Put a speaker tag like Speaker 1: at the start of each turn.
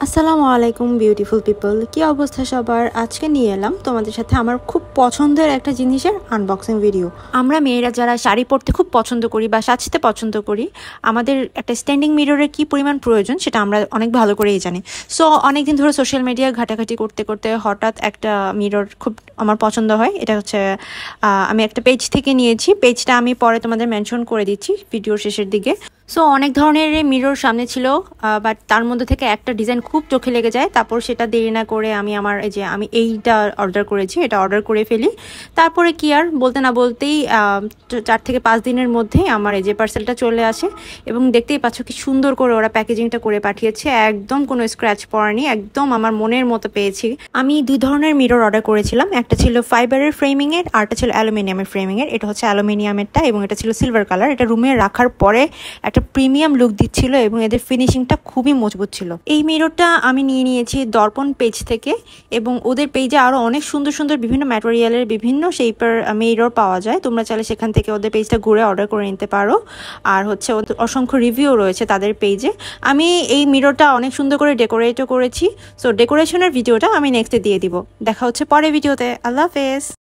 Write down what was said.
Speaker 1: আসসালামু আলাইকুম beautiful people, কি অবস্থা সবার? আজকে নিয়ে এলাম তোমাদের সাথে আমার খুব পছন্দের একটা জিনিসের আনবক্সিং ভিডিও। আমরা মেয়েরা যারা শাড়ি পরতে খুব পছন্দ করি বা সাজতে পছন্দ করি, আমাদের একটা স্ট্যান্ডিং মিররের কি পরিমাণ প্রয়োজন সেটা আমরা অনেক ভালো করেই জানি। সো অনেকদিন ধরে সোশ্যাল মিডিয়া ঘাটাঘাটি করতে করতে হঠাৎ একটা মিরর খুব আমার পছন্দ হয়। এটা হচ্ছে আমি একটা পেজ থেকে নিয়েছি। পেজটা আমি পরে তোমাদের মেনশন করে দিচ্ছি ভিডিওর শেষের দিকে। সো অনেক ধরনের মিরর সামনে ছিল, বাট তার মধ্যে থেকে একটা ডিজাইন খুব চোখে লেগে যায়। তারপর সেটা দেরি না করে আমি আমি এইটা অর্ডার করেছি, এটা অর্ডার করে ফেলি। তারপরে কি আর বলতে না বলতেই 4 থেকে 5 দিনের মধ্যেই আমার এই যে পার্সেলটা চলে আসে এবং দেখতেই পাচ্ছ কি সুন্দর করে ওরা প্যাকেজিংটা করে পাঠিয়েছে। একদম কোনো স্ক্র্যাচ পড়েনি, একদম আমার মনের মতো পেয়েছি। আমি 2 ধরনের মিরর অর্ডার করেছিলাম, একটা ছিল ফাইবারের ফ্রেমিংয়ের, আরটা ছিল অ্যালুমিনিয়ামের ফ্রেমিংয়ের। এটা হচ্ছে অ্যালুমিনিয়ামেরটা এবং এটা ছিল সিলভার কালার। এটা রুমে রাখার পরে একটা প্রিমিয়াম লুক দিচ্ছিল এবং এদের ফিনিশিংটা খুবই মজবুত ছিল। এই মিররটা আমি নিয়েছি দর্পণ পেজ থেকে এবং ওদের পেজে আরও অনেক সুন্দর সুন্দর বিভিন্ন ম্যাটেরিয়ালের বিভিন্ন শেপের মিরর পাওয়া যায়। তোমরা চাইলে সেখান থেকে ওদের পেজটা ঘুরে অর্ডার করে নিতে পারো। আর হচ্ছে ওদের অসংখ্য রিভিউ রয়েছে তাদের পেজে। আমি এই মিররটা অনেক সুন্দর করে ডেকোরেটও করেছি। সো ডেকোরেশনের ভিডিওটা আমি নেক্সটে দিয়ে দিব। দেখা হচ্ছে পরের ভিডিওতে। আল্লাহ হাফেজ।